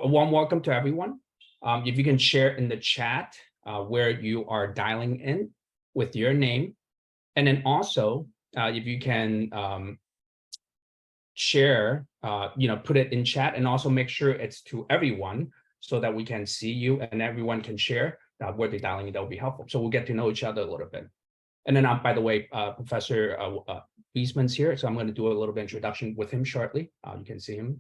warm welcome to everyone. If you can share in the chat where you are dialing in with your name, and then also if you can share, put it in chat, and also make sure it's to everyone so that we can see you and everyone can share where they're dialing in. That would be helpful. So we'll get to know each other a little bit. And then, by the way, Professor Wiesman's here, so I'm going to do a little bit of introduction with him shortly. You can see him,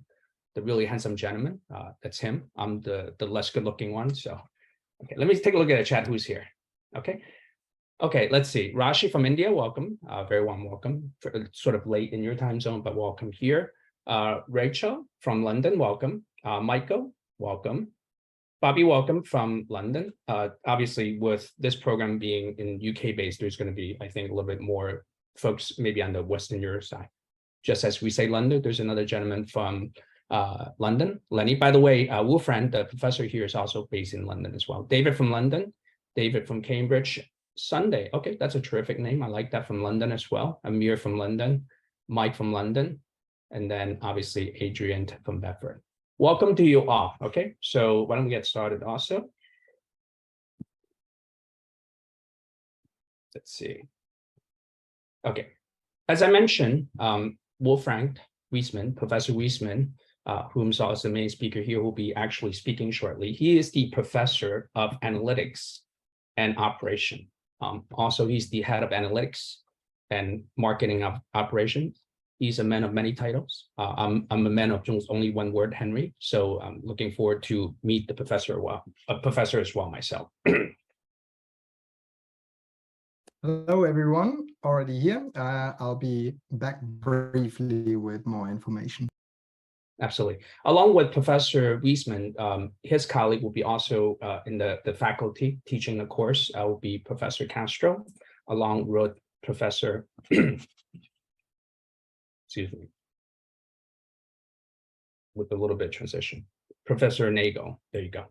the really handsome gentleman. That's him. I'm the less good-looking one. So, okay, let me take a look at the chat. Who's here? Okay, let's see. Rashi from India, welcome. Very warm welcome. Sort of late in your time zone, but welcome here. Rachel from London, welcome. Michael, welcome. Bobby, welcome from London. Obviously, with this program being in UK based, there's going to be, I think, a little bit more folks maybe on the Western Europe side. Just as we say London, there's another gentleman from London, Lenny. By the way, Wolfram, the professor here, is also based in London as well. David from London, David from Cambridge. Sunday, okay, that's a terrific name. I like that, from London as well. Amir from London, Mike from London, and then obviously Adrian from Bedford. Welcome to you all. Okay, so why don't we get started also? Let's see. Okay, as I mentioned, Wolfram Wiesman, Professor Wiesman, whom saw as the main speaker here, will be actually speaking shortly. He is the professor of analytics and operation. Also, he's the head of analytics and marketing of operations. He's a man of many titles. I'm a man of just only one word, Henry. So I'm looking forward to meet the professor as well myself. Hello, everyone. Already here. I'll be back briefly with more information. Absolutely. Along with Professor Wiesman, his colleague will be also in the faculty teaching the course. Will be Professor Castro, along with Professor, excuse me, with a little bit of transition, Professor Nagel. There you go.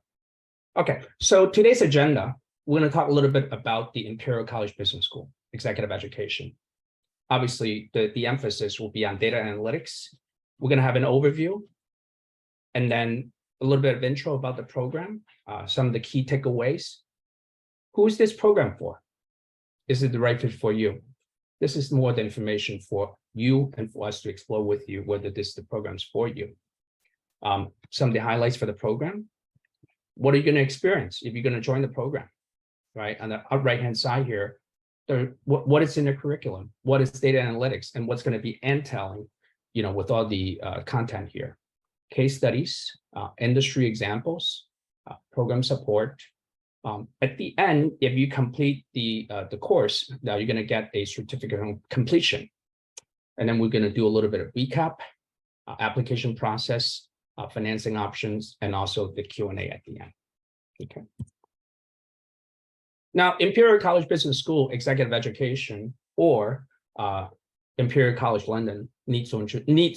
Okay, so today's agenda, we're going to talk a little bit about the Imperial College Business School, executive education. Obviously, the emphasis will be on data analytics. We're going to have an overview, and then a little bit of intro about the program, some of the key takeaways. Who is this program for? Is it the right fit for you? This is more the information for you and for us to explore with you whether the program's for you. Some of the highlights for the program. What are you going to experience if you're going to join the program? Right on the right-hand side here, what is in the curriculum? What is data analytics, and what's going to be entailing? With all the content here, case studies, industry examples, program support. At the end, if you complete the course, now you're going to get a certificate of completion. And then we're going to do a little bit of recap, application process, financing options, and also the Q&A at the end. Okay. Now, Imperial College Business School Executive Education, or Imperial College London, needs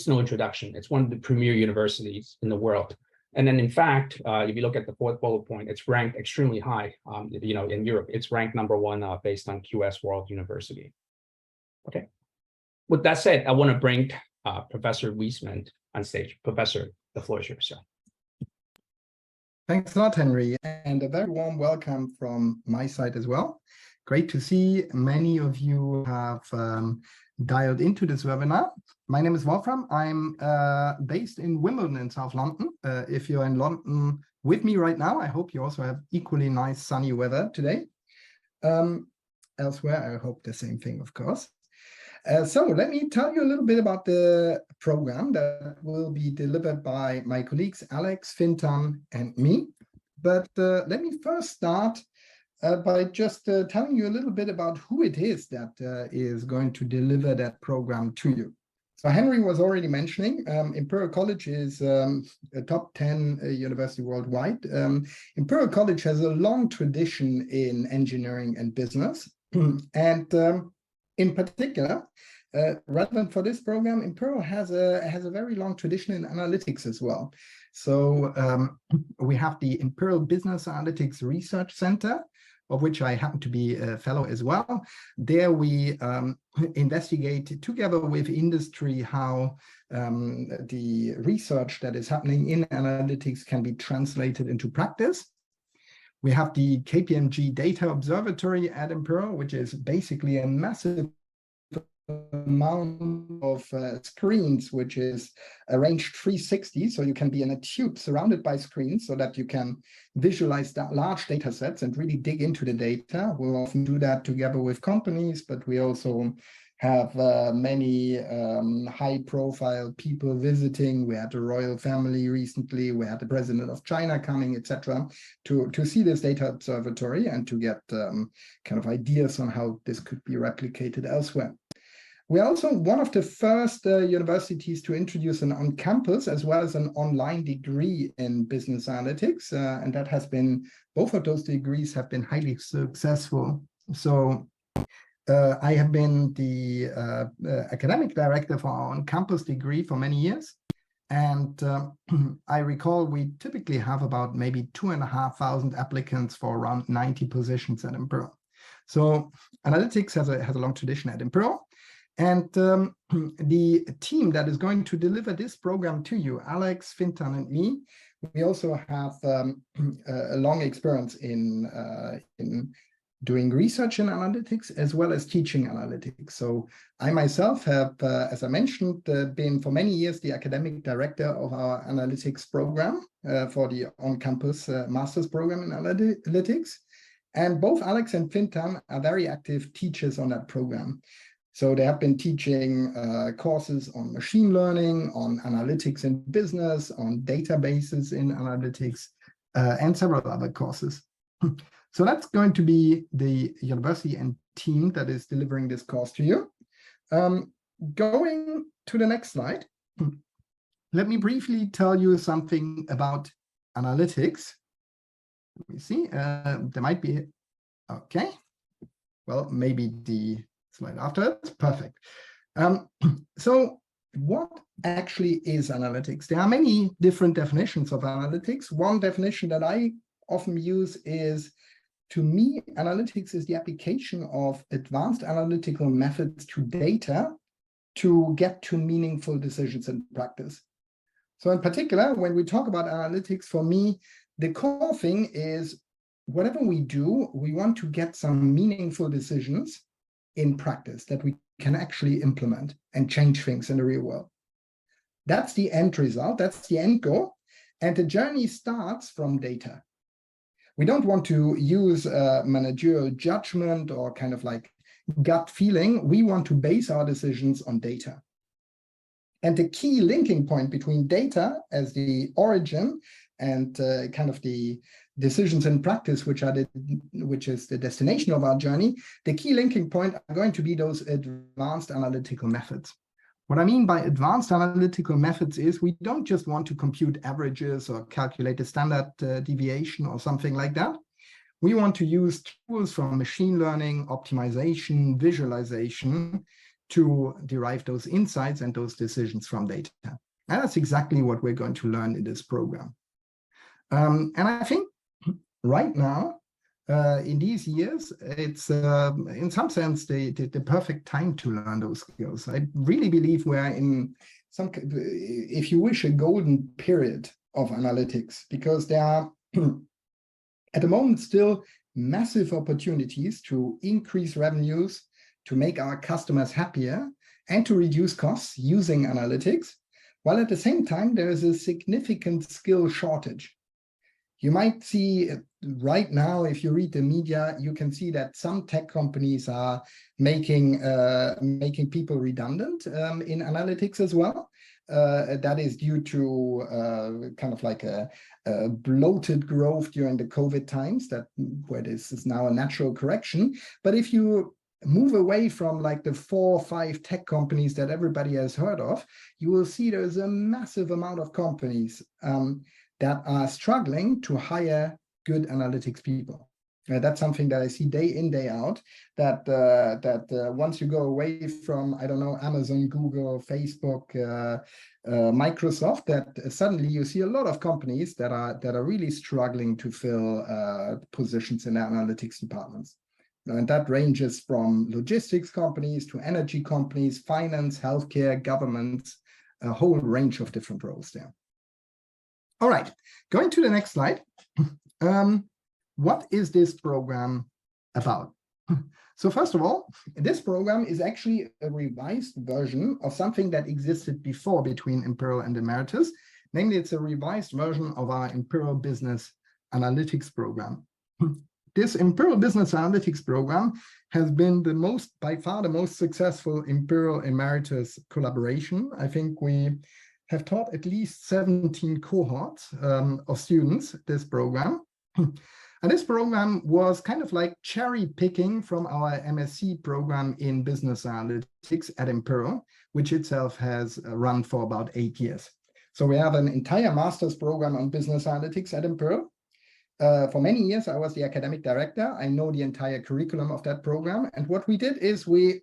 no introduction. It's one of the premier universities in the world. And then, in fact, if you look at the fourth bullet point, it's ranked extremely high. In Europe, it's ranked #1 based on QS World University. Okay. With that said, I want to bring Professor Wiesman on stage. Professor, the floor is yours, sir. Thanks a lot, Henry, and a very warm welcome from my side as well. Great to see many of you have dialed into this webinar. My name is Wolfram. I'm based in Wimbledon in South London. If you're in London with me right now, I hope you also have equally nice sunny weather today. Elsewhere, I hope the same thing, of course. So let me tell you a little bit about the program that will be delivered by my colleagues, Alex, Fintan, and me. But let me first start by just telling you a little bit about who it is that is going to deliver that program to you. So Henry was already mentioning, Imperial College is a top 10 university worldwide. Imperial College has a long tradition in engineering and business. And in particular, relevant for this program, Imperial has a very long tradition in analytics as well. So we have the Imperial Business Analytics Research Center, of which I happen to be a fellow as well. There we investigate together with industry how the research that is happening in analytics can be translated into practice. We have the KPMG Data Observatory at Imperial, which is basically a massive amount of screens, which is arranged 360. So you can be in a tube surrounded by screens so that you can visualize that large data sets and really dig into the data. We'll often do that together with companies, but we also have many high-profile people visiting. We had the royal family recently. We had the president of China coming, etc., to see this data observatory and to get kind of ideas on how this could be replicated elsewhere. We're also one of the first universities to introduce an on-campus as well as an online degree in business analytics, and that has been, both of those degrees have been highly successful. So I have been the academic director for our on-campus degree for many years. And I recall we typically have about maybe 2,500 applicants for around 90 positions at Imperial. So analytics has a long tradition at Imperial. And the team that is going to deliver this program to you, Alex, Fintan, and me, we also have a long experience in doing research in analytics as well as teaching analytics. So I myself have, as I mentioned, been for many years the academic director of our analytics program for the on-campus master's program in analytics. And both Alex and Fintan are very active teachers on that program. So they have been teaching courses on machine learning, on analytics in business, on databases in analytics, and several other courses. So that's going to be the university and team that is delivering this course to you. Going to the next slide, let me briefly tell you something about analytics. Let me see, there might be, okay. Well, maybe the slide after that, perfect. So what actually is analytics? There are many different definitions of analytics. One definition that I often use is, to me, analytics is the application of advanced analytical methods to data to get to meaningful decisions in practice. So in particular, when we talk about analytics, for me, the core thing is whatever we do, we want to get some meaningful decisions in practice that we can actually implement and change things in the real world. That's the end result, that's the end goal. And the journey starts from data. We don't want to use managerial judgment or kind of like gut feeling. We want to base our decisions on data. And the key linking point between data as the origin and kind of the decisions in practice, which is the destination of our journey, the key linking point are going to be those advanced analytical methods. What I mean by advanced analytical methods is we don't just want to compute averages or calculate a standard deviation or something like that. We want to use tools from machine learning, optimization, visualization to derive those insights and those decisions from data. And that's exactly what we're going to learn in this program. And I think right now, in these years, it's in some sense the perfect time to learn those skills. I really believe we're in some, if you wish, a golden period of analytics, because there are at the moment still massive opportunities to increase revenues, to make our customers happier, and to reduce costs using analytics, while at the same time there is a significant skill shortage. You might see right now, if you read the media, you can see that some tech companies are making people redundant in analytics as well. That is due to kind of like a bloated growth during the COVID times, where this is now a natural correction. But if you move away from like the 4 or 5 tech companies that everybody has heard of, you will see there's a massive amount of companies that are struggling to hire good analytics people. That's something that I see day in, day out, that once you go away from, I don't know, Amazon, Google, Facebook, Microsoft, that suddenly you see a lot of companies that are really struggling to fill positions in their analytics departments. And that ranges from logistics companies to energy companies, finance, healthcare, governments, a whole range of different roles there. All right, going to the next slide. What is this program about? So first of all, this program is actually a revised version of something that existed before between Imperial and Emeritus. Namely, it's a revised version of our Imperial Business Analytics program. This Imperial Business Analytics program has been by far the most successful Imperial Emeritus collaboration. I think we have taught at least 17 cohorts of students this program. And this program was kind of like cherry picking from our MSc program in business analytics at Imperial, which itself has run for about 8 years. So we have an entire master's program on business analytics at Imperial. For many years, I was the academic director. I know the entire curriculum of that program. And what we did is we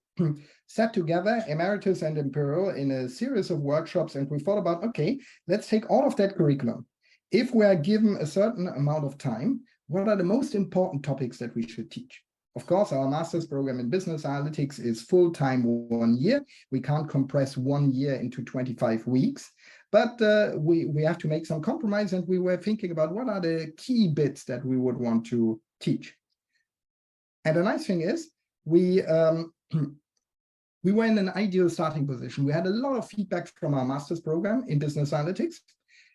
sat together, Emeritus and Imperial, in a series of workshops, and we thought about, okay, let's take all of that curriculum. If we are given a certain amount of time, what are the most important topics that we should teach? Of course, our master's program in business analytics is full-time 1 year. We can't compress 1 year into 25 weeks, but we have to make some compromise, and we were thinking about what are the key bits that we would want to teach. And the nice thing is, we were in an ideal starting position. We had a lot of feedback from our master's program in business analytics.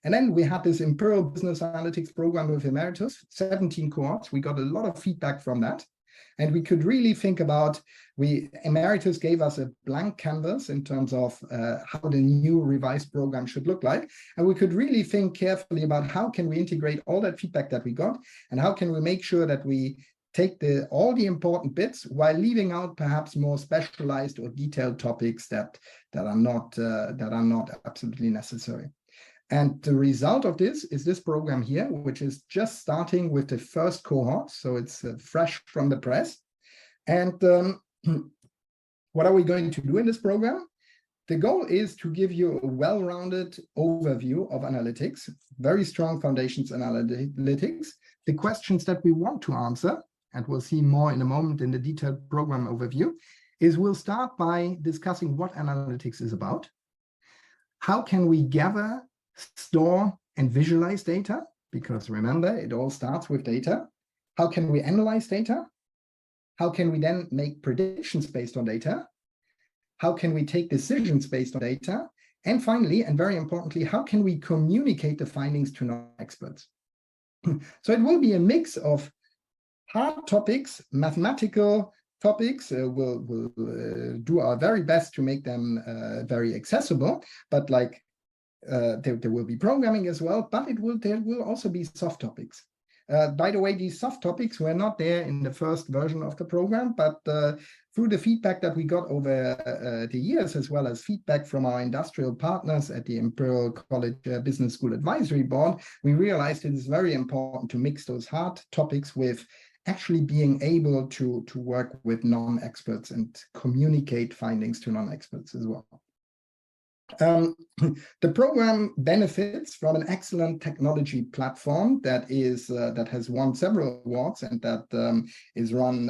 And then we had this Imperial Business Analytics program with Emeritus, 17 cohorts. We got a lot of feedback from that. And we could really think about, Emeritus gave us a blank canvas in terms of how the new revised program should look like. And we could really think carefully about how can we integrate all that feedback that we got, and how can we make sure that we take all the important bits while leaving out perhaps more specialized or detailed topics that are not absolutely necessary. And the result of this is this program here, which is just starting with the first cohort. So it's fresh from the press. And what are we going to do in this program? The goal is to give you a well-rounded overview of analytics, very strong foundations in analytics, the questions that we want to answer, and we'll see more in a moment in the detailed program overview, is we'll start by discussing what analytics is about. How can we gather, store, and visualize data? Because remember, it all starts with data. How can we analyze data? How can we then make predictions based on data? How can we take decisions based on data? And finally, and very importantly, how can we communicate the findings to non-experts? So it will be a mix of hard topics, mathematical topics. We'll do our very best to make them very accessible, but like there will be programming as well, but there will also be soft topics. By the way, these soft topics were not there in the first version of the program, but through the feedback that we got over the years, as well as feedback from our industrial partners at the Imperial College Business School Advisory Board, we realized it is very important to mix those hard topics with actually being able to work with non-experts and communicate findings to non-experts as well. The program benefits from an excellent technology platform that has won several awards, and that is run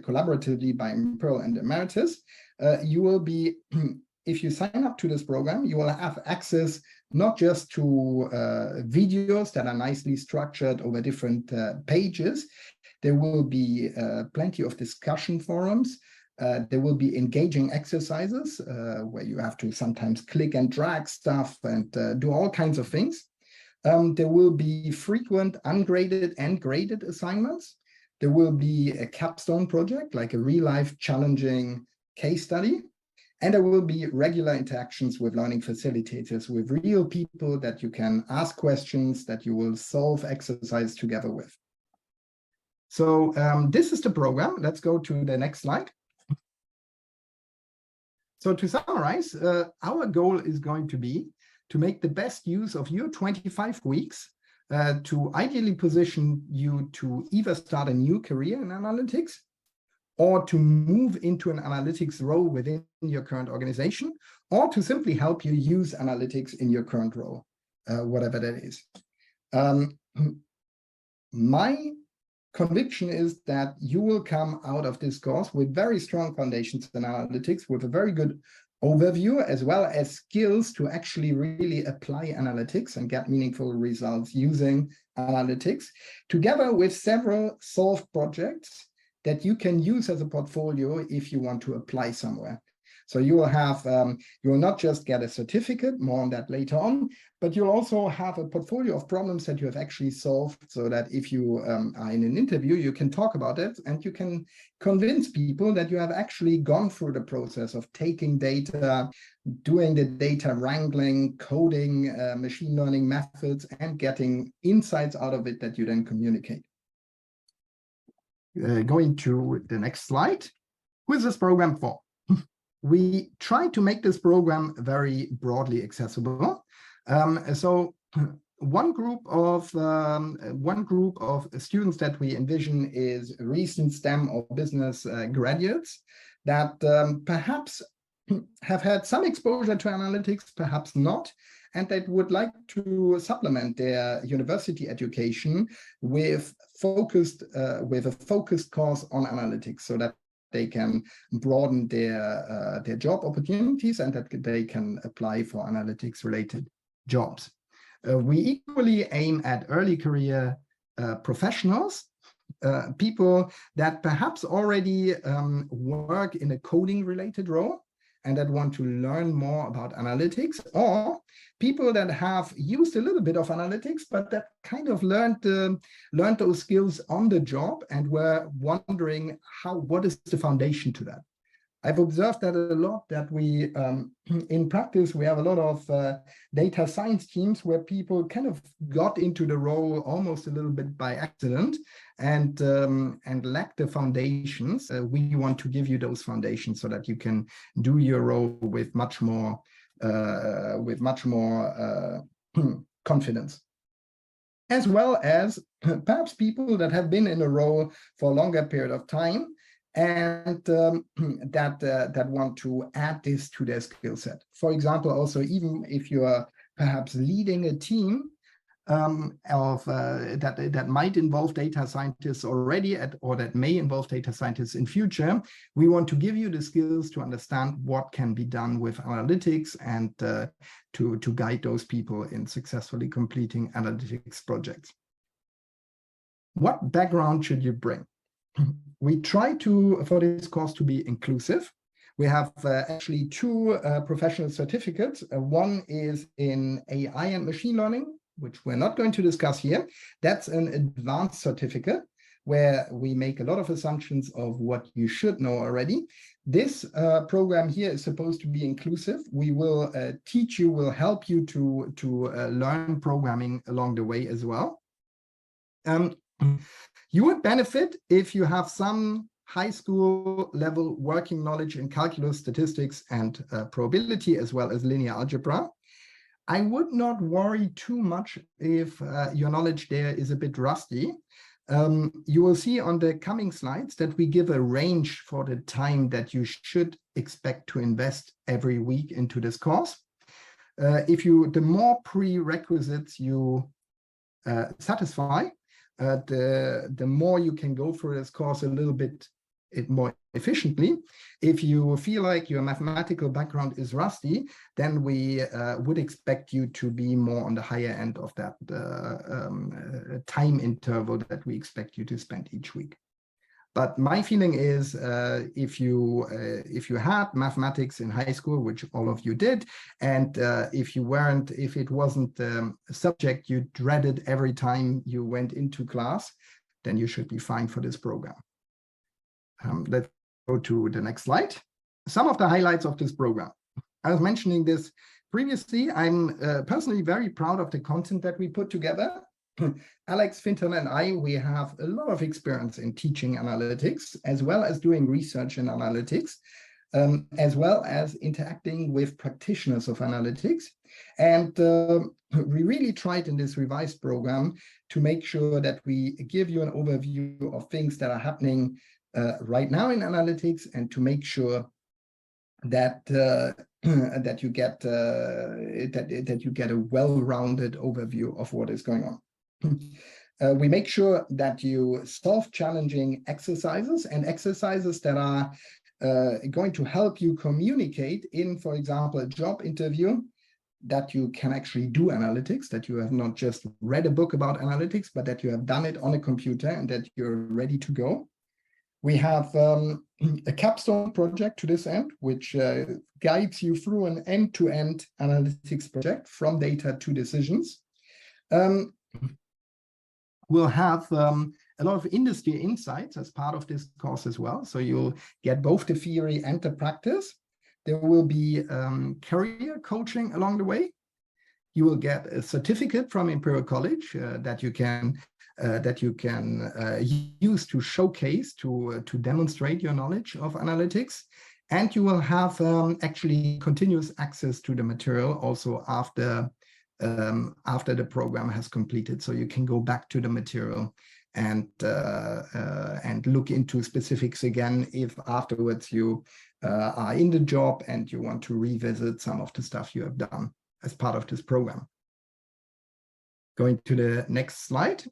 collaboratively by Imperial and Emeritus. You will be, if you sign up to this program, you will have access not just to videos that are nicely structured over different pages. There will be plenty of discussion forums. There will be engaging exercises where you have to sometimes click and drag stuff and do all kinds of things. There will be frequent ungraded and graded assignments. There will be a capstone project, like a real-life challenging case study. And there will be regular interactions with learning facilitators, with real people that you can ask questions, that you will solve exercise together with. So this is the program. Let's go to the next slide. So to summarize, our goal is going to be to make the best use of your 25 weeks to ideally position you to either start a new career in analytics or to move into an analytics role within your current organization, or to simply help you use analytics in your current role, whatever that is. My conviction is that you will come out of this course with very strong foundations in analytics, with a very good overview as well as skills to actually really apply analytics and get meaningful results using analytics, together with several solved projects that you can use as a portfolio if you want to apply somewhere. So you will have, you will not just get a certificate, more on that later on, but you'll also have a portfolio of problems that you have actually solved, so that if you are in an interview, you can talk about it and you can convince people that you have actually gone through the process of taking data, doing the data wrangling, coding, machine learning methods, and getting insights out of it that you then communicate. Going to the next slide. Who is this program for? We try to make this program very broadly accessible. So one group of students that we envision is recent STEM or business graduates that perhaps have had some exposure to analytics, perhaps not, and that would like to supplement their university education with a focused course on analytics, so that they can broaden their job opportunities and that they can apply for analytics related jobs. We equally aim at early career professionals, people that perhaps already work in a coding related role and that want to learn more about analytics, or people that have used a little bit of analytics, but that kind of learned those skills on the job and were wondering what is the foundation to that. I've observed that a lot, that we, in practice, we have a lot of data science teams where people kind of got into the role almost a little bit by accident and lack the foundations. We want to give you those foundations so that you can do your role with much more confidence. As well as perhaps people that have been in a role for a longer period of time and that want to add this to their skill set. For example, also, even if you are perhaps leading a team that might involve data scientists already, or that may involve data scientists in future, we want to give you the skills to understand what can be done with analytics and to guide those people in successfully completing analytics projects. What background should you bring? We try for this course to be inclusive. We have actually two professional certificates. One is in AI and machine learning, which we're not going to discuss here. That's an advanced certificate where we make a lot of assumptions of what you should know already. This program here is supposed to be inclusive. We will teach you, will help you to learn programming along the way as well. You would benefit if you have some high school level working knowledge in calculus, statistics, and probability, as well as linear algebra. I would not worry too much if your knowledge there is a bit rusty. You will see on the coming slides that we give a range for the time that you should expect to invest every week into this course. The more prerequisites you satisfy, the more you can go through this course a little bit more efficiently. If you feel like your mathematical background is rusty, then we would expect you to be more on the higher end of that time interval that we expect you to spend each week. But my feeling is if you had mathematics in high school, which all of you did, and if it wasn't a subject you dreaded every time you went into class, then you should be fine for this program. Let's go to the next slide. Some of the highlights of this program. I was mentioning this previously. I'm personally very proud of the content that we put together. Alex, Fintan, and I, we have a lot of experience in teaching analytics, as well as doing research in analytics, as well as interacting with practitioners of analytics. And we really tried in this revised program to make sure that we give you an overview of things that are happening right now in analytics, and to make sure that that you get a well-rounded overview of what is going on. We make sure that you solve challenging exercises, and exercises that are going to help you communicate in, for example, a job interview, that you can actually do analytics, that you have not just read a book about analytics, but that you have done it on a computer and that you're ready to go. We have a capstone project to this end, which guides you through an end-to-end analytics project from data to decisions. We'll have a lot of industry insights as part of this course as well. So you'll get both the theory and the practice. There will be career coaching along the way. You will get a certificate from Imperial College that you can use to showcase, to demonstrate your knowledge of analytics. And you will have actually continuous access to the material also after the program has completed. So you can go back to the material and look into specifics again if afterwards you are in the job and you want to revisit some of the stuff you have done as part of this program. Going to the next slide.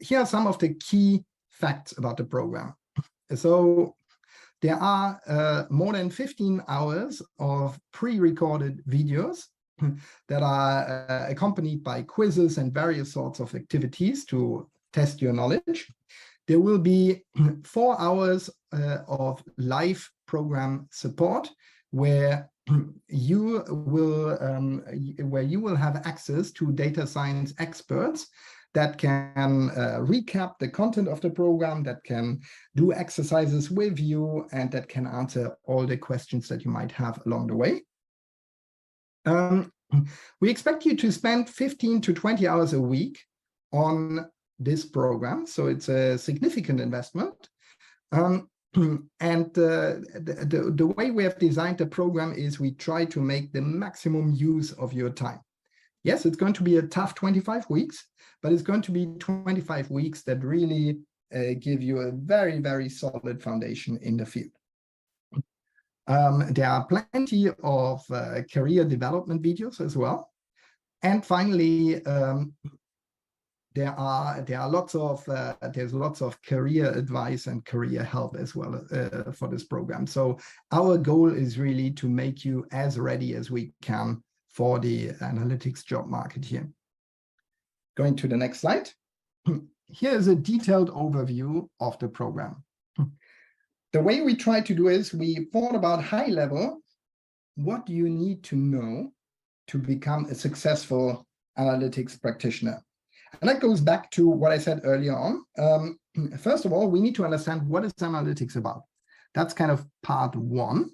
Here are some of the key facts about the program. So there are more than 15 hours of pre-recorded videos that are accompanied by quizzes and various sorts of activities to test your knowledge. There will be 4 hours of live program support where you will have access to data science experts that can recap the content of the program, that can do exercises with you, and that can answer all the questions that you might have along the way. We expect you to spend 15 to 20 hours a week on this program, so it's a significant investment. And the way we have designed the program is we try to make the maximum use of your time. Yes, it's going to be a tough 25 weeks, but it's going to be 25 weeks that really give you a very, very solid foundation in the field. There are plenty of career development videos as well. And finally, there's lots of career advice and career help as well for this program. So our goal is really to make you as ready as we can for the analytics job market here. Going to the next slide. Here's a detailed overview of the program. The way we try to do is we thought about high level, what do you need to know to become a successful analytics practitioner? And that goes back to what I said earlier on. First of all, we need to understand what is analytics about. That's kind of part one,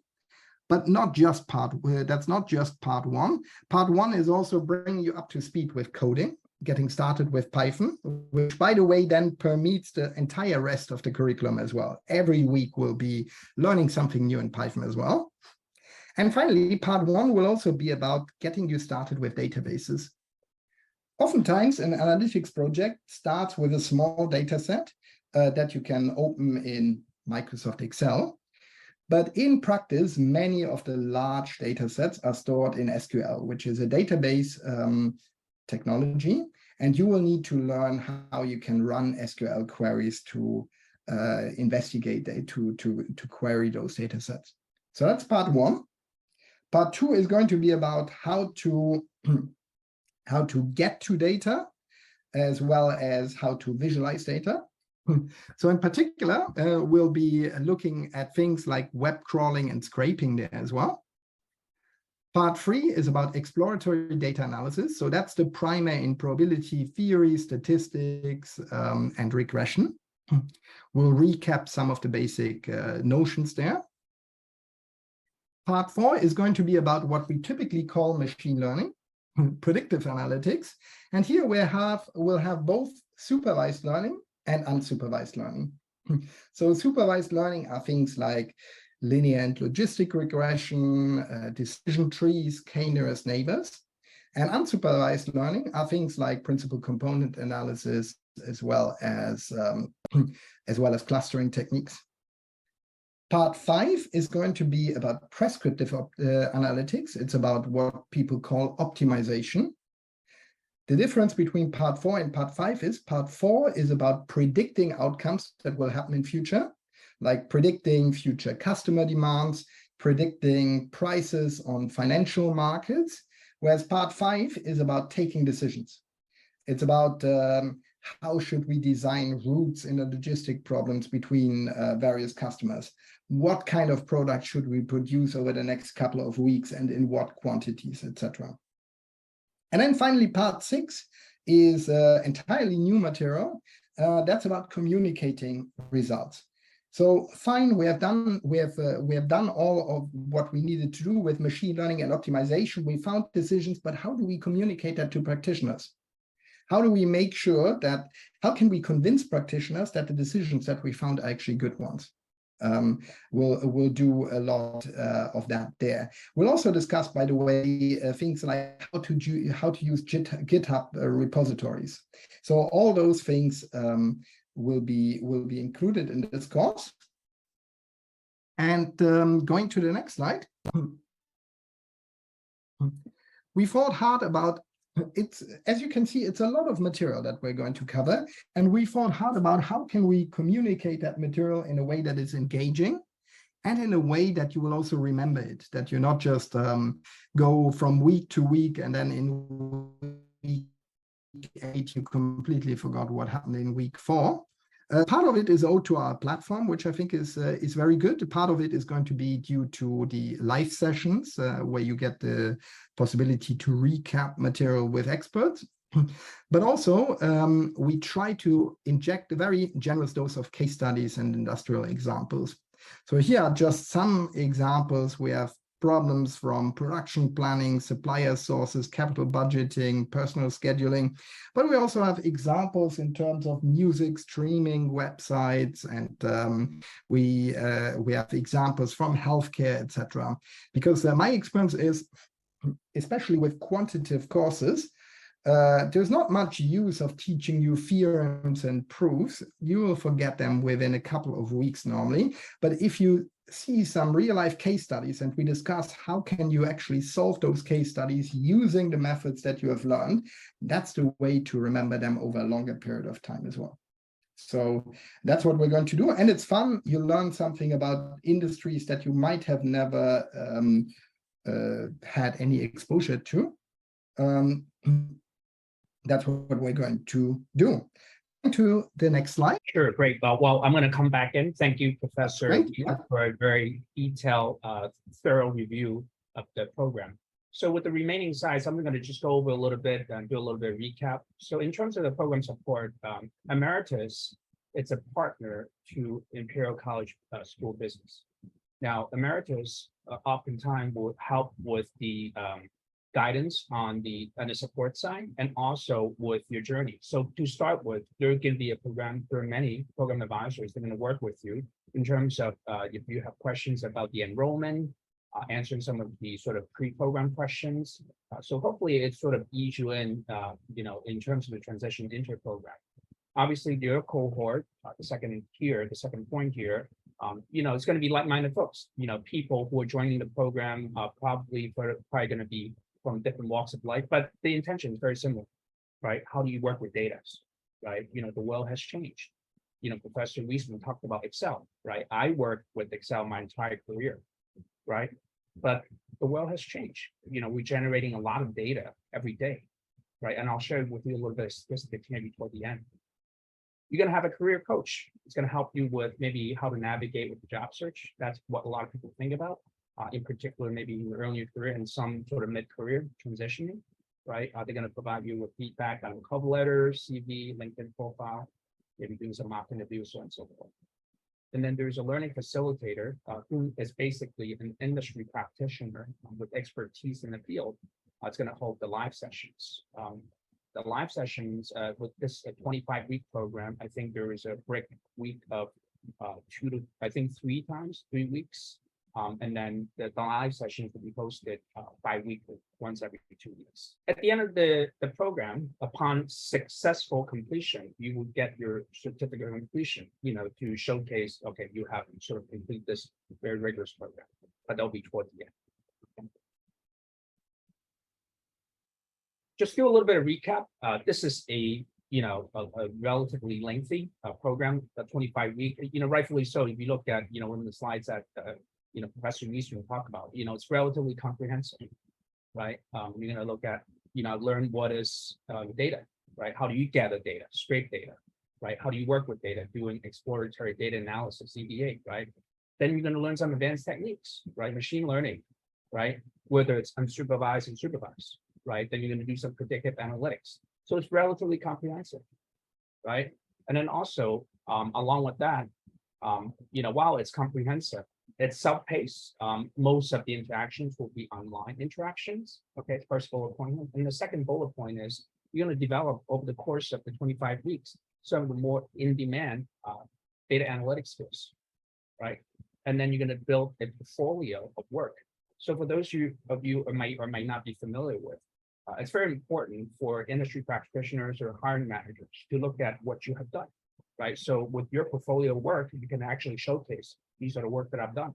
but not just that's not just part one. Part one is also bringing you up to speed with coding, getting started with Python, which, by the way, then permeates the entire rest of the curriculum as well. Every week we'll be learning something new in Python as well. And finally, part one will also be about getting you started with databases. Oftentimes, an analytics project starts with a small data set that you can open in Microsoft Excel. But in practice, many of the large data sets are stored in SQL, which is a database technology. And you will need to learn how you can run SQL queries to investigate, to query those data sets. So that's part one. Part two is going to be about how to get to data, as well as how to visualize data. So in particular, we'll be looking at things like web crawling and scraping there as well. Part three is about exploratory data analysis. So that's the primer in probability theory, statistics, and regression. We'll recap some of the basic notions there. Part four is going to be about what we typically call machine learning, predictive analytics. And here we'll have both supervised learning and unsupervised learning. So supervised learning are things like linear and logistic regression, decision trees, k-nearest neighbors. And unsupervised learning are things like principal component analysis, as well as clustering techniques. Part five is going to be about prescriptive analytics. It's about what people call optimization. The difference between part four and part five is part four is about predicting outcomes that will happen in future. like predicting future customer demands, predicting prices on financial markets, whereas part 5 is about taking decisions. It's about how should we design routes in the logistic problems between various customers? What kind of product should we produce over the next couple of weeks and in what quantities, etc. And then finally, part 6 is entirely new material. That's about communicating results. So fine, we have done all of what we needed to do with machine learning and optimization. We found decisions, but how do we communicate that to practitioners? How do we make sure that, how can we convince practitioners that the decisions that we found are actually good ones? We'll do a lot of that there. We'll also discuss, by the way, things like how to use GitHub repositories. So all those things will be included in this course. And going to the next slide, we thought hard about. It's, as you can see, it's a lot of material that we're going to cover, and we thought hard about how can we communicate that material in a way that is engaging and in a way that you will also remember it, that you not just go from week to week and then in week 8 you completely forgot what happened in week 4. Part of it is owed to our platform, which I think is very good. Part of it is going to be due to the live sessions, where you get the possibility to recap material with experts. But also, we try to inject a very generous dose of case studies and industrial examples. So here are just some examples. We have problems from production planning, supplier sources, capital budgeting, personal scheduling. But we also have examples in terms of music streaming websites, and we have examples from healthcare, etc. Because my experience is, especially with quantitative courses, there's not much use of teaching you theorems and proofs. You will forget them within a couple of weeks normally. But if you see some real life case studies and we discuss how can you actually solve those case studies using the methods that you have learned, that's the way to remember them over a longer period of time as well. So that's what we're going to do. And it's fun. You learn something about industries that you might have never had any exposure to. That's what we're going to do. To the next slide. Sure, great. Well, I'm going to come back in. Thank you, Professor, for a very detailed, thorough review of the program. So with the remaining slides, I'm going to just go over a little bit and do a little bit of recap. So in terms of the program support, Emeritus, it's a partner to Imperial College School of Business. Now, Emeritus oftentimes will help with the guidance on the support side and also with your journey. So to start with, there can be there are many program advisors that are going to work with you in terms of if you have questions about the enrollment, answering some of the sort of pre-program questions. So hopefully it sort of ease you in, in terms of the transition into a program. Obviously, your cohort, the second point here, it's going to be like-minded folks. People who are joining the program probably going to be from different walks of life, but the intention is very similar, right? How do you work with data, right? The world has changed. Professor Wiesman talked about Excel, right? I worked with Excel my entire career, right? But the world has changed. We're generating a lot of data every day, right? And I'll share with you a little bit of statistics maybe toward the end. You're going to have a career coach. It's going to help you with maybe how to navigate with the job search. That's what a lot of people think about. In particular, maybe in your earlier career and some sort of mid-career transitioning, right? They're going to provide you with feedback on cover letters, CV, LinkedIn profile, maybe doing some mock interviews, so on and so forth. And then there's a learning facilitator who is basically an industry practitioner with expertise in the field. It's going to hold the live sessions. The live sessions with this 25-week program, I think there is a break week of 3 weeks. And then the live sessions will be posted bi-weekly, once every 2 weeks. At the end of the program, upon successful completion, you will get your certificate of completion, to showcase, okay, you have sort of complete this very rigorous program, but that'll be toward the end. Just do a little bit of recap. This is a a relatively lengthy program, a 25-week, rightfully so. If you look at, one of the slides that, Professor Eastman talked about, it's relatively comprehensive, right? You're going to look at, learn what is data, right? How do you gather data, scrape data, right? How do you work with data, doing exploratory data analysis, EDA, right? Then you're going to learn some advanced techniques, right? Machine learning, right? Whether it's unsupervised and supervised, right? Then you're going to do some predictive analytics. So it's relatively comprehensive, right? And then also, along with that, while it's comprehensive, it's self-paced. Most of the interactions will be online interactions. Okay, first bullet point. And the second bullet point is you're going to develop over the course of the 25 weeks some of the more in-demand data analytics skills, right? And then you're going to build a portfolio of work. So for those of you who might not be familiar with, it's very important for industry practitioners or hiring managers to look at what you have done, right? So with your portfolio work, you can actually showcase, these are the work that I've done.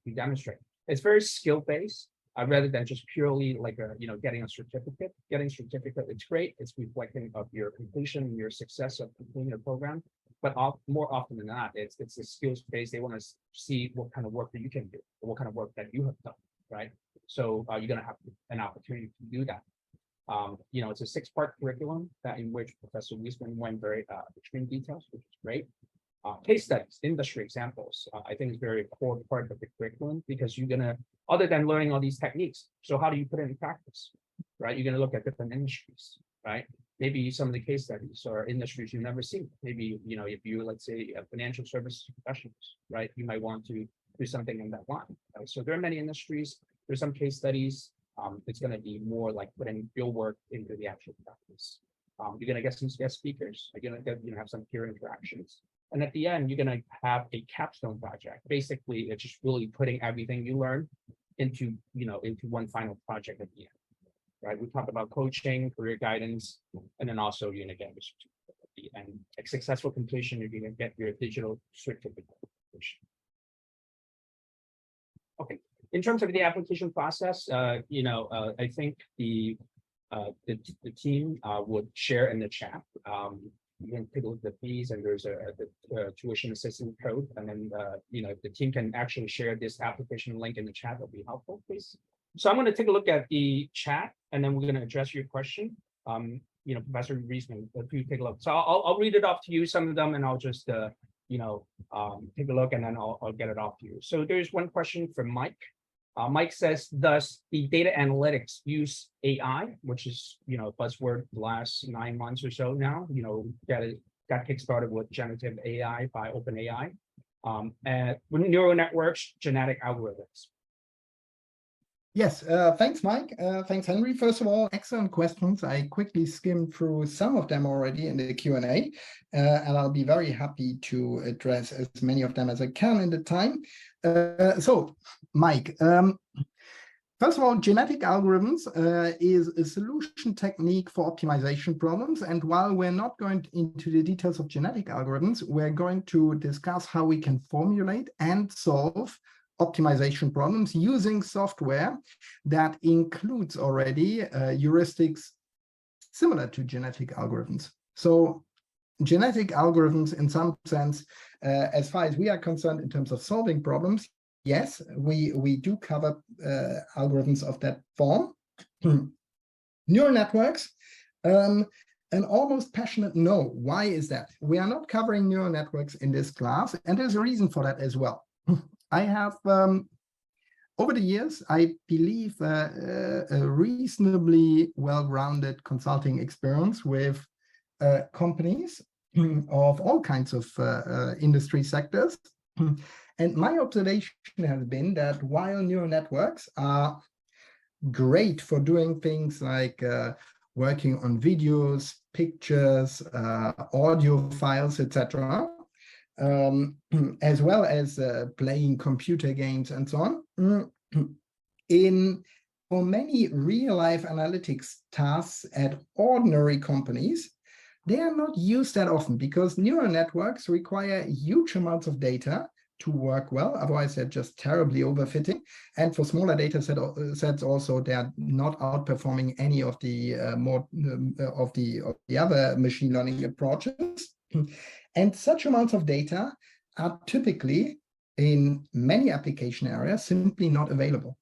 You demonstrate. It's very skill-based, rather than just purely like getting a certificate. Getting a certificate, it's great. It's reflecting of your completion and your success of completing the program. But more often than not, it's the skills-based. They want to see what kind of work that you can do, or what kind of work that you have done, right? So you're going to have an opportunity to do that. It's a 6-part curriculum in which Professor Wiesman went very extreme details, which is great. Case studies, industry examples, I think is very core part of the curriculum, because you're going to, other than learning all these techniques, so how do you put it in practice, right? You're going to look at different industries, right? Maybe some of the case studies are industries you've never seen. Maybe, if you, let's say, financial services professionals, right? You might want to do something in that line, right? So there are many industries, there's some case studies. It's going to be more like putting your work into the actual practice. You're going to get some guest speakers. You're going to have some peer interactions. And at the end, you're going to have a capstone project. Basically, it's just really putting everything you learn into one final project at the end, right? We talked about coaching, career guidance, and then also you're going to get a certificate at the end. At successful completion, you're going to get your digital certificate. Okay. In terms of the application process, I think the team would share in the chat. You can take a look at the fees, and there's the tuition assistance code, and then if the team can actually share this application link in the chat, that'll be helpful, please. So I'm going to take a look at the chat, and then we're going to address your question. Professor Riesman, if you take a look. So I'll read it off to you, some of them, and I'll just take a look, and then I'll get it off to you. So there's one question from Mike. Mike says, does the data analytics use AI, which is, buzzword the last 9 months or so now, got kickstarted with generative AI by OpenAI, and with neural networks, genetic algorithms? Yes, thanks, Mike. Thanks, Henry. First of all, excellent questions. I quickly skimmed through some of them already in the Q&A, and I'll be very happy to address as many of them as I can in the time. So, Mike, first of all, genetic algorithms is a solution technique for optimization problems. And while we're not going into the details of genetic algorithms, we're going to discuss how we can formulate and solve optimization problems using software that includes already heuristics similar to genetic algorithms. So genetic algorithms, in some sense, as far as we are concerned in terms of solving problems, yes, we do cover algorithms of that form. Neural networks, an almost passionate no. Why is that? We are not covering neural networks in this class, and there's a reason for that as well. I have, over the years, I believe, a reasonably well-rounded consulting experience with companies of all kinds of industry sectors. And my observation has been that while neural networks are great for doing things like working on videos, pictures, audio files, etc., as well as playing computer games and so on. For many real-life analytics tasks at ordinary companies, they are not used that often because neural networks require huge amounts of data to work well. Otherwise, they're just terribly overfitting. And for smaller data sets also, they are not outperforming any of the of the other machine learning approaches. And such amounts of data are typically in many application areas simply not available.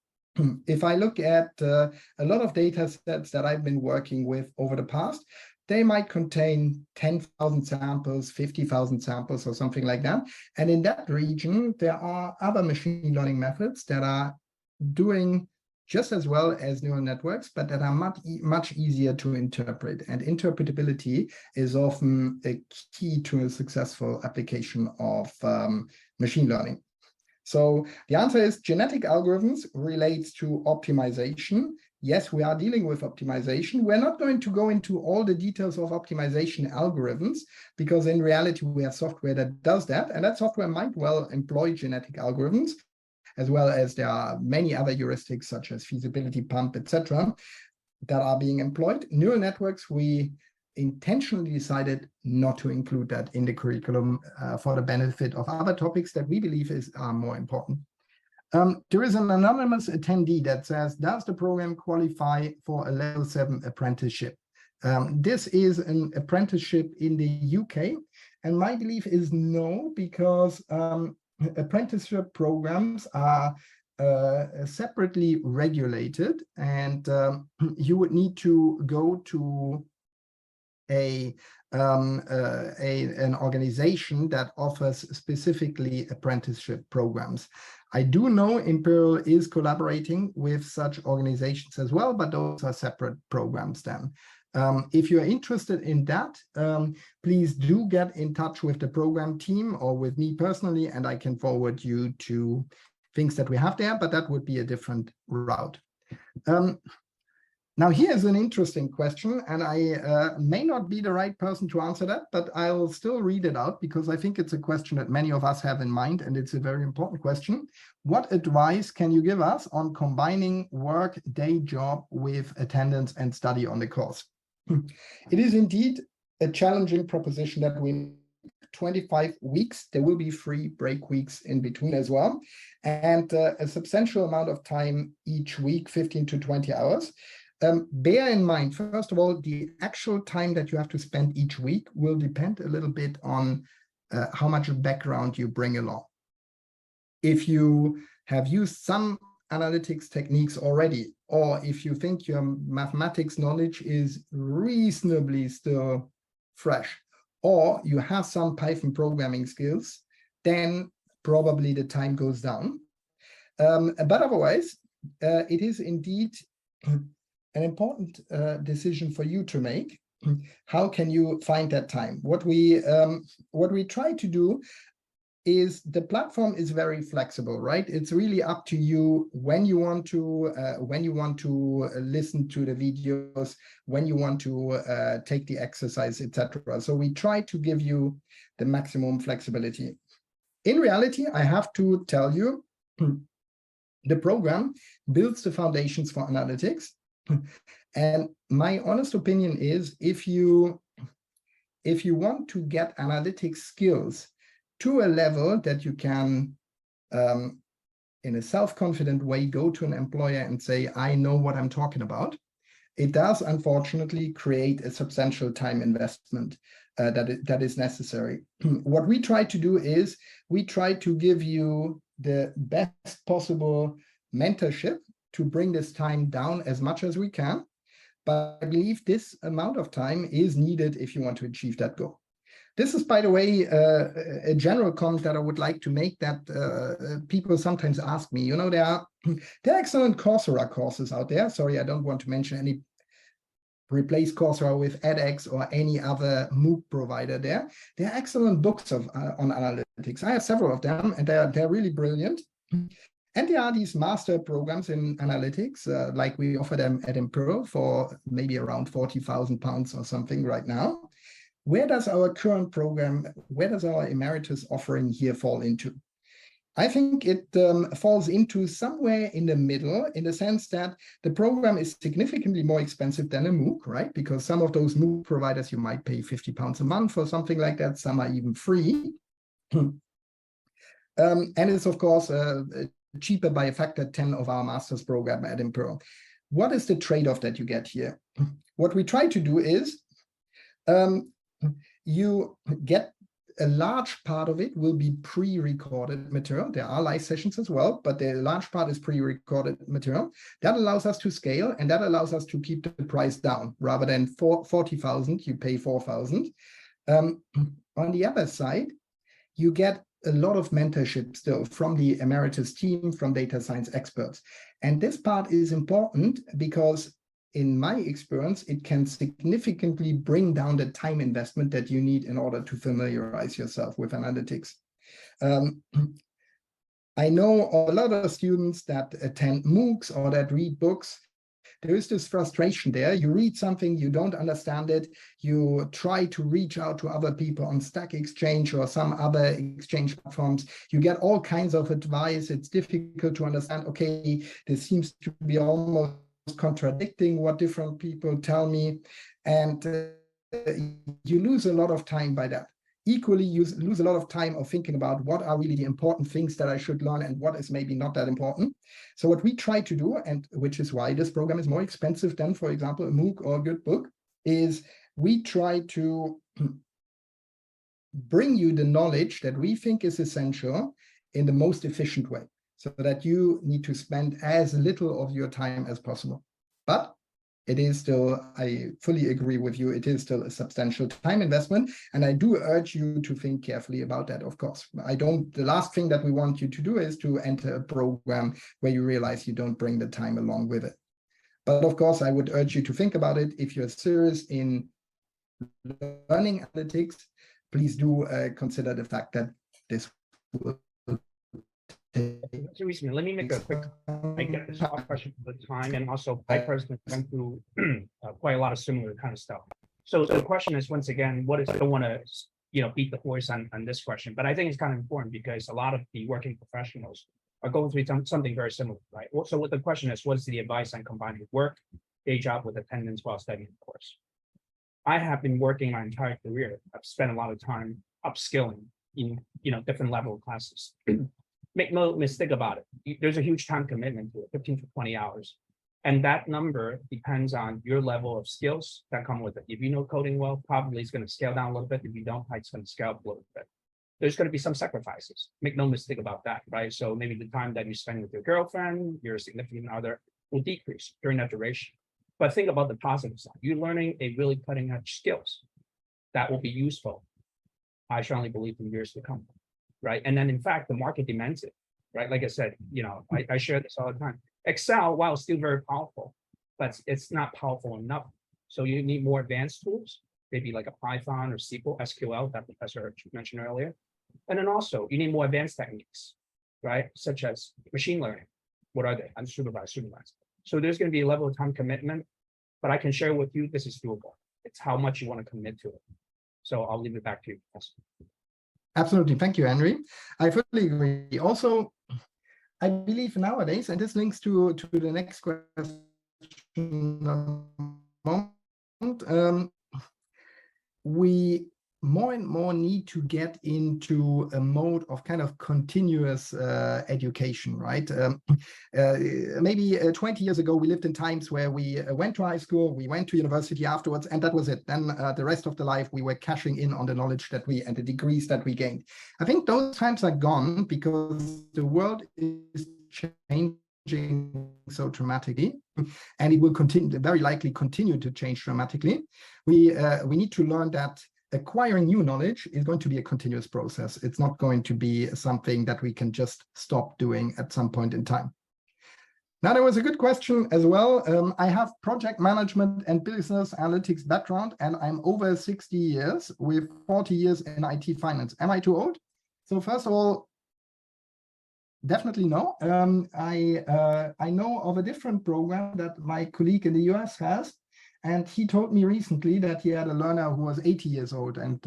If I look at a lot of data sets that I've been working with over the past, they might contain 10,000 samples, 50,000 samples, or something like that. And in that region, there are other machine learning methods that are doing just as well as neural networks, but that are much easier to interpret. And interpretability is often a key to a successful application of machine learning. So the answer is genetic algorithms relates to optimization. Yes, we are dealing with optimization. We're not going to go into all the details of optimization algorithms, because in reality, we have software that does that. And that software might well employ genetic algorithms, as well as there are many other heuristics such as feasibility pump, etc., that are being employed. Neural networks, we intentionally decided not to include that in the curriculum for the benefit of other topics that we believe are more important. There is an anonymous attendee that says, does the program qualify for a level 7 apprenticeship? This is an apprenticeship in the UK, and my belief is no, because apprenticeship programs are separately regulated, and you would need to go to an organization that offers specifically apprenticeship programs. I do know Imperial is collaborating with such organizations as well, but those are separate programs then. If you're interested in that, please do get in touch with the program team or with me personally, and I can forward you to things that we have there, but that would be a different route. Now, here's an interesting question, and I may not be the right person to answer that, but I'll still read it out because I think it's a question that many of us have in mind, and it's a very important question. What advice can you give us on combining work, day job with attendance and study on the course? It is indeed a challenging proposition that we 25 weeks. There will be 3 break weeks in between as well, and a substantial amount of time each week, 15 to 20 hours. Bear in mind, first of all, the actual time that you have to spend each week will depend a little bit on how much background you bring along. If you have used some analytics techniques already, or if you think your mathematics knowledge is reasonably still fresh, or you have some Python programming skills, then probably the time goes down. But otherwise, it is indeed an important decision for you to make. How can you find that time? What we try to do is the platform is very flexible, right? It's really up to you when you want to listen to the videos, when you want to take the exercise, etc. So we try to give you the maximum flexibility. In reality, I have to tell you, the program builds the foundations for analytics. And my honest opinion is, if you want to get analytics skills to a level that you can, in a self-confident way, go to an employer and say, I know what I'm talking about, it does unfortunately create a substantial time investment that is necessary. What we try to do is we try to give you the best possible mentorship to bring this time down as much as we can. But I believe this amount of time is needed if you want to achieve that goal. This is, by the way, a general comment that I would like to make, that people sometimes ask me, there are excellent Coursera courses out there. Sorry, I don't want to mention any, replace Coursera with edX or any other MOOC provider there. There are excellent books on analytics. I have several of them, and they're really brilliant. And there are these master programs in analytics, like we offer them at Imperial for maybe around £40,000 or something right now. Where does our current program, where does our Emeritus offering here fall into? I think it falls into somewhere in the middle, in the sense that the program is significantly more expensive than a MOOC, right? Because some of those MOOC providers, you might pay £50 a month or something like that. Some are even free. And it's, of course, cheaper by a factor 10 of our master's program at Imperial. What is the trade-off that you get here? What we try to do is you get a large part of it will be pre-recorded material. There are live sessions as well, but the large part is pre-recorded material. That allows us to scale, and that allows us to keep the price down. Rather than 40,000, you pay 4,000. On the other side, you get a lot of mentorship still from the Emeritus team, from data science experts. And this part is important because in my experience, it can significantly bring down the time investment that you need in order to familiarize yourself with analytics. I know a lot of students that attend MOOCs or that read books. There is this frustration there. You read something, you don't understand it. You try to reach out to other people on Stack Exchange or some other exchange platforms. You get all kinds of advice. It's difficult to understand, okay, this seems to be almost contradicting what different people tell me. And you lose a lot of time by that. Equally, you lose a lot of time of thinking about what are really the important things that I should learn and what is maybe not that important. So what we try to do, and which is why this program is more expensive than, for example, a MOOC or a good book, is we try to bring you the knowledge that we think is essential in the most efficient way, so that you need to spend as little of your time as possible. But it is still, I fully agree with you, it is still a substantial time investment. And I do urge you to think carefully about that, of course. The last thing that we want you to do is to enter a program where you realize you don't bring the time along with it. But of course, I would urge you to think about it. If you're serious in learning analytics, please do consider the fact that this will Let me make a quick, I get this off question for the time, and also I personally went through quite a lot of similar kind of stuff. So the question is, once again, what is, I don't want to, beat the horse on this question, but I think it's kind of important because a lot of the working professionals are going through something very similar, right? So what the question is, what's the advice on combining work, day job with attendance while studying the course? I have been working my entire career. I've spent a lot of time upskilling in, different level of classes. Make no mistake about it. There's a huge time commitment to it, 15 to 20 hours. And that number depends on your level of skills that come with it. If you know coding well, probably it's going to scale down a little bit. If you don't, it's going to scale up a little bit. There's going to be some sacrifices. Make no mistake about that, right? So maybe the time that you spend with your girlfriend, your significant other, will decrease during that duration. But think about the positive side. You're learning a really cutting edge skills that will be useful, I strongly believe, in years to come. Right. And then, in fact, the market demands it. Right. Like I said, I share this all the time. Excel, while still very powerful, but it's not powerful enough. So you need more advanced tools, maybe like a Python or SQL that Professor mentioned earlier. And then also you need more advanced techniques, right? Such as machine learning. What are they? Unsupervised, supervised. So there's going to be a level of time commitment, but I can share with you, this is doable. It's how much you want to commit to it. So I'll leave it back to you, Professor. Absolutely. Thank you, Henry. I fully agree. Also, I believe nowadays, and this links to the next question we more and more need to get into a mode of kind of continuous education, right? Maybe 20 years ago, we lived in times where we went to high school, we went to university afterwards, and that was it. Then the rest of the life, we were cashing in on the knowledge that and the degrees that we gained. I think those times are gone because the world is changing so dramatically, and it will very likely continue to change dramatically. We need to learn that acquiring new knowledge is going to be a continuous process. It's not going to be something that we can just stop doing at some point in time. Now, there was a good question as well. I have project management and business analytics background, and I'm over 60 years with 40 years in IT finance. Am I too old? So first of all, definitely no. I know of a different program that my colleague in the US has. And he told me recently that he had a learner who was 80 years old and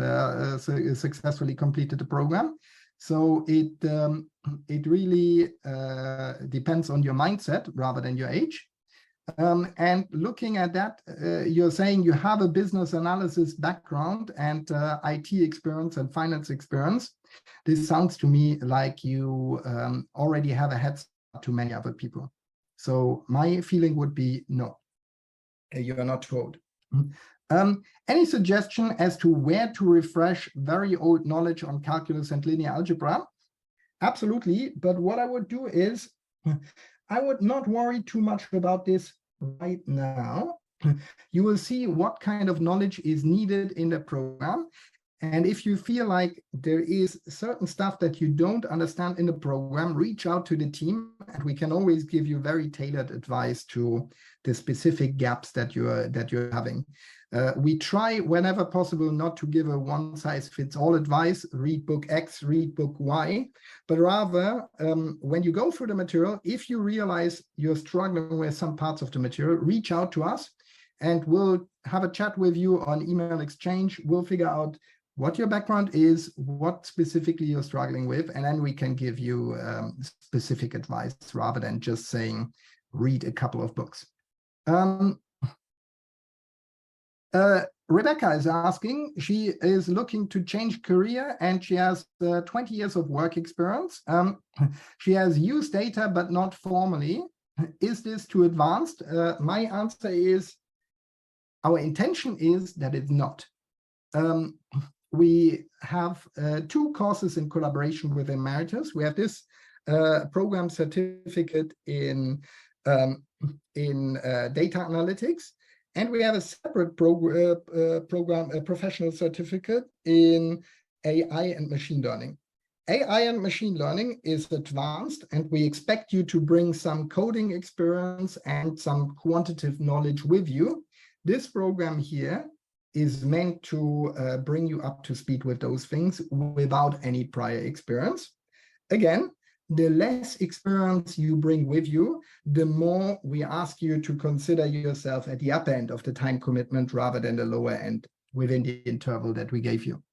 successfully completed the program. So it really depends on your mindset rather than your age. And looking at that, you're saying you have a business analysis background and IT experience and finance experience. This sounds to me like you already have a head start to many other people. So my feeling would be no, you are not told. Any suggestion as to where to refresh very old knowledge on calculus and linear algebra? Absolutely, but what I would do is I would not worry too much about this right now. You will see what kind of knowledge is needed in the program. And if you feel like there is certain stuff that you don't understand in the program, reach out to the team, and we can always give you very tailored advice to the specific gaps that you're having. We try whenever possible not to give a one-size-fits-all advice, read book X, read book Y, but rather when you go through the material, if you realize you're struggling with some parts of the material, reach out to us and we'll have a chat with you on email exchange. We'll figure out what your background is, what specifically you're struggling with, and then we can give you specific advice rather than just saying, read a couple of books. Rebecca is asking, she is looking to change career and she has 20 years of work experience. She has used data, but not formally. Is this too advanced? My answer is, our intention is that it's not. We have 2 courses in collaboration with Emeritus. We have this program certificate in data analytics, and we have a separate program, a professional certificate in AI and machine learning. AI and machine learning is advanced, and we expect you to bring some coding experience and some quantitative knowledge with you. This program here is meant to bring you up to speed with those things without any prior experience. Again, the less experience you bring with you, the more we ask you to consider yourself at the upper end of the time commitment rather than the lower end within the interval that we gave you.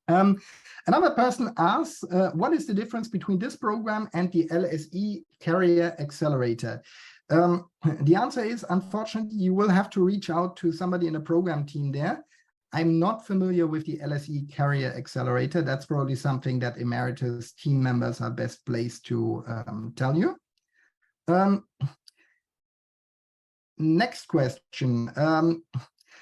Another person asks, what is the difference between this program and the LSE Career Accelerator? The answer is, unfortunately, you will have to reach out to somebody in the program team there. I'm not familiar with the LSE Career Accelerator. That's probably something that Emeritus team members are best placed to tell you. Next question.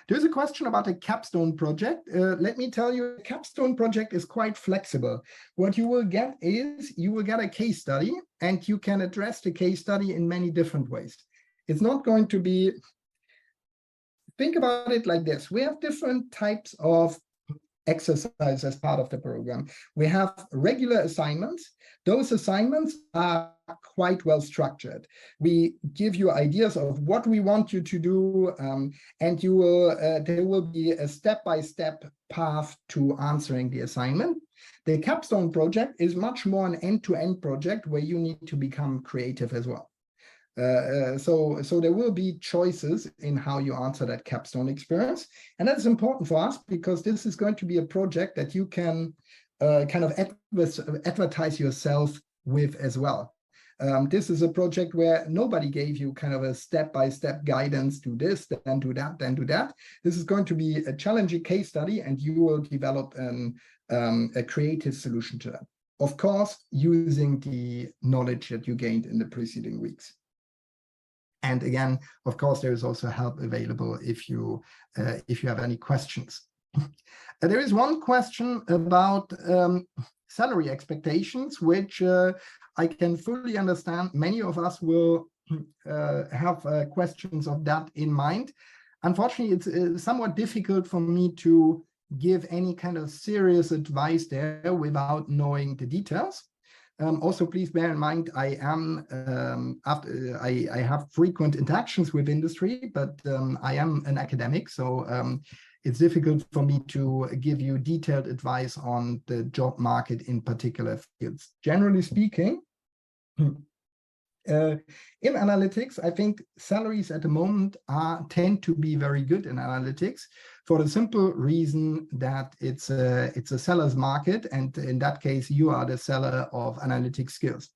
There's a question about a capstone project. Let me tell you, a capstone project is quite flexible. What you will get is you will get a case study, and you can address the case study in many different ways. It's not going to be, think about it like this. We have different types of exercise as part of the program. We have regular assignments. Those assignments are quite well structured. We give you ideas of what we want you to do, and you will there will be a step-by-step path to answering the assignment. The capstone project is much more an end-to-end project where you need to become creative as well. So there will be choices in how you answer that capstone experience. And that's important for us because this is going to be a project that you can kind of advertise yourself with as well. This is a project where nobody gave you kind of a step-by-step guidance, do this, then do that, then do that. This is going to be a challenging case study, and you will develop a creative solution to that. Of course, using the knowledge that you gained in the preceding weeks. And again, of course, there is also help available if you have any questions. There is one question about salary expectations, which I can fully understand. Many of us will have questions of that in mind. Unfortunately, it's somewhat difficult for me to give any kind of serious advice there without knowing the details. Also, please bear in mind, I have frequent interactions with industry, but I am an academic, so it's difficult for me to give you detailed advice on the job market in particular fields. Generally speaking, in analytics, I think salaries at the moment tend to be very good in analytics for the simple reason that it's a seller's market, and in that case, you are the seller of analytic skills.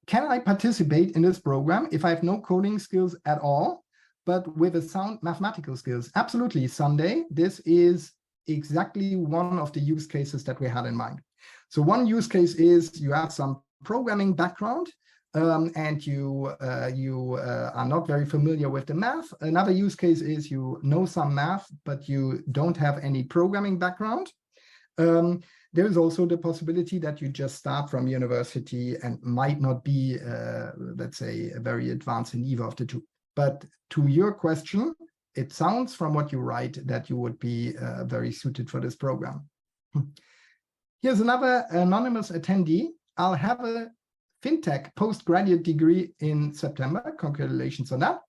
can I participate in this program if I have no coding skills at all, but with a sound mathematical skills? Absolutely, Sunday. This is exactly one of the use cases that we had in mind. So one use case is you have some programming background, and you are not very familiar with the math. Another use case is you know some math, but you don't have any programming background. There is also the possibility that you just start from university and might not be, let's say, very advanced in either of the two. But to your question, it sounds from what you write that you would be very suited for this program. Here's another anonymous attendee. I'll have a FinTech postgraduate degree in September. Congratulations on that.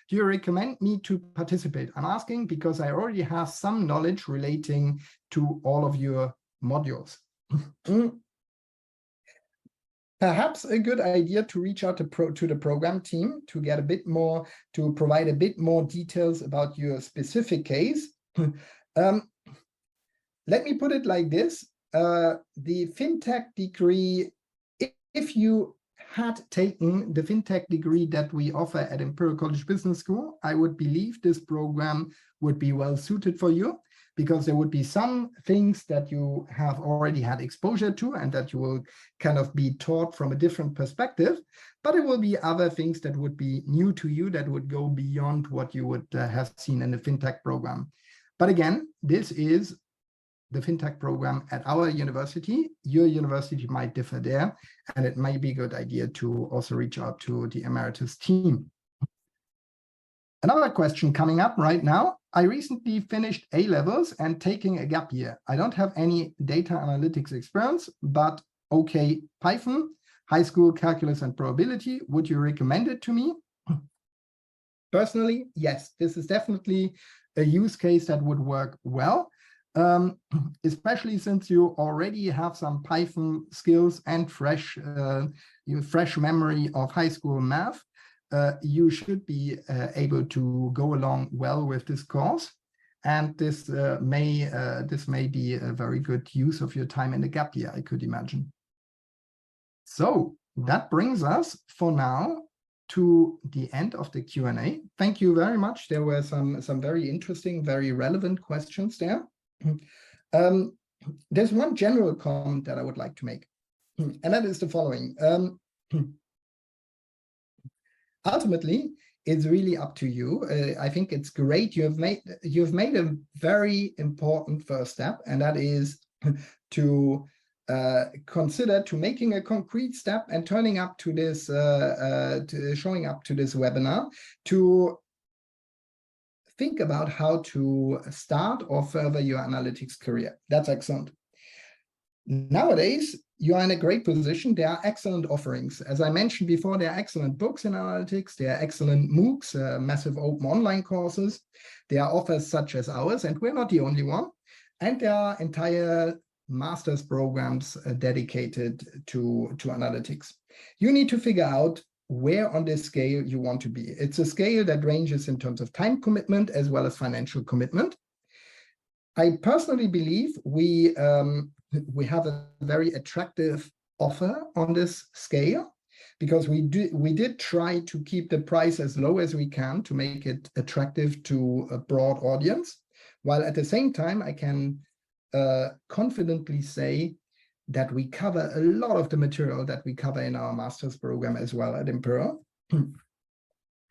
Do you recommend me to participate? I'm asking because I already have some knowledge relating to all of your modules. Perhaps a good idea to reach out to the program team to get a bit more, to provide a bit more details about your specific case. Let me put it like this. The FinTech degree, if you had taken the FinTech degree that we offer at Imperial College Business School, I would believe this program would be well suited for you, because there would be some things that you have already had exposure to and that you will kind of be taught from a different perspective, but it will be other things that would be new to you that would go beyond what you would have seen in the FinTech program. But again, this is the FinTech program at our university. Your university might differ there, and it might be a good idea to also reach out to the Emeritus team. Another question coming up right now. I recently finished A-levels and taking a gap year. I don't have any data analytics experience, but okay, Python, high school calculus and probability. Would you recommend it to me? Personally, yes, this is definitely a use case that would work well, especially since you already have some Python skills and fresh memory of high school math. You should be able to go along well with this course, and this may be a very good use of your time in the gap year, I could imagine. So that brings us for now to the end of the Q&A. Thank you very much. There were some very interesting, very relevant questions there. There's one general comment that I would like to make, and that is the following. Ultimately, it's really up to you. I think it's great. You've made a very important first step, and that is to consider making a concrete step and turning up to this, showing up to this webinar to think about how to start or further your analytics career. That's excellent. Nowadays, you are in a great position. There are excellent offerings. As I mentioned before, there are excellent books in analytics. There are excellent MOOCs, massive open online courses. There are offers such as ours, and we're not the only one. And there are entire master's programs dedicated to analytics. You need to figure out where on this scale you want to be. It's a scale that ranges in terms of time commitment as well as financial commitment. I personally believe we have a very attractive offer on this scale, because we did try to keep the price as low as we can to make it attractive to a broad audience, while at the same time I can confidently say that we cover a lot of the material that we cover in our master's program as well at Imperial.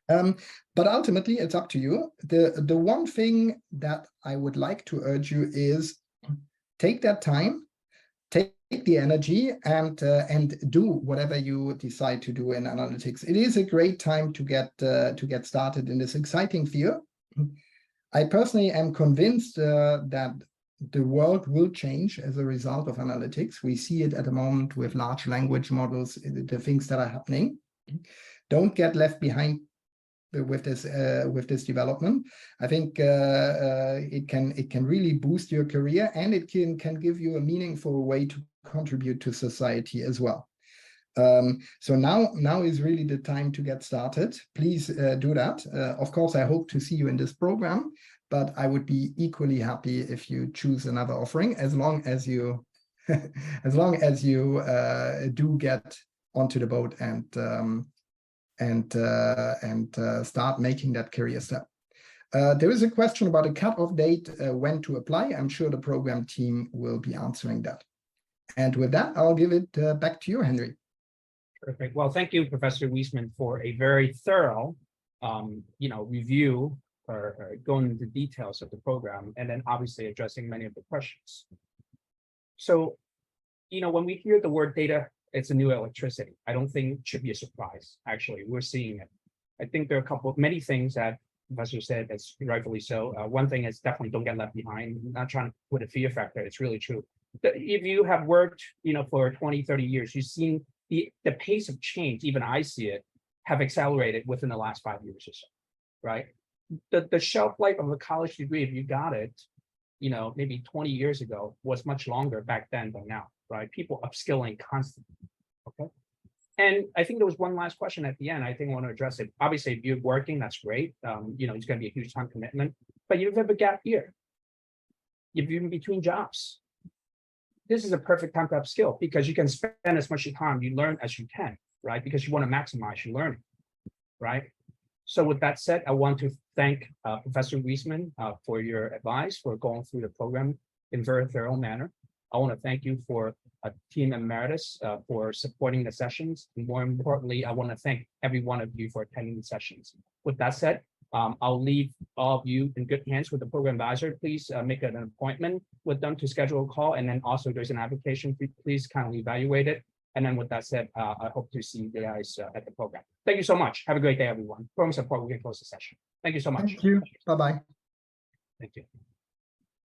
But ultimately, it's up to you. The one thing that I would like to urge you is take that time, take the energy, and do whatever you decide to do in analytics. It is a great time to get started in this exciting field. I personally am convinced that the world will change as a result of analytics. We see it at the moment with large language models, the things that are happening. Don't get left behind with this development. I think it can really boost your career, and it can give you a meaningful way to contribute to society as well. So now is really the time to get started. Please do that. Of course, I hope to see you in this program, but I would be equally happy if you choose another offering, as long as you do get onto the boat and start making that career step. There is a question about a cutoff date, when to apply. I'm sure the program team will be answering that. And with that, I'll give it back to you, Henry. Perfect. Well, thank you, Professor Wiesman, for a very thorough, review or going into details of the program, and then obviously addressing many of the questions. So, when we hear the word data, it's a new electricity. I don't think it should be a surprise. Actually, we're seeing it. I think there are many things that Professor said that's rightfully so. One thing is definitely don't get left behind. I'm not trying to put a fear factor. It's really true. If you have worked, for 20, 30 years, you've seen the pace of change, even I see it, have accelerated within the last 5 years or so, right? The shelf life of a college degree, if you got it, maybe 20 years ago, was much longer back then than now, right? People upskilling constantly, okay? And I think there was one last question at the end. I think I want to address it. Obviously, if you're working, that's great. It's going to be a huge time commitment, but you have a gap year. You've been between jobs. This is a perfect time to upskill because you can spend as much time you learn as you can, right? Because you want to maximize your learning, right? So with that said, I want to thank Professor Wiesman for your advice, for going through the program in a very thorough manner. I want to thank you for Team Emeritus for supporting the sessions. And more importantly, I want to thank every one of you for attending the sessions. With that said, I'll leave all of you in good hands with the program advisor. Please make an appointment with them to schedule a call. And then also there's an application. Please kindly evaluate it. And then with that said, I hope to see you guys at the program. Thank you so much. Have a great day, everyone. Program support, we can close the session. Thank you so much. Thank you. Bye-bye. Thank you.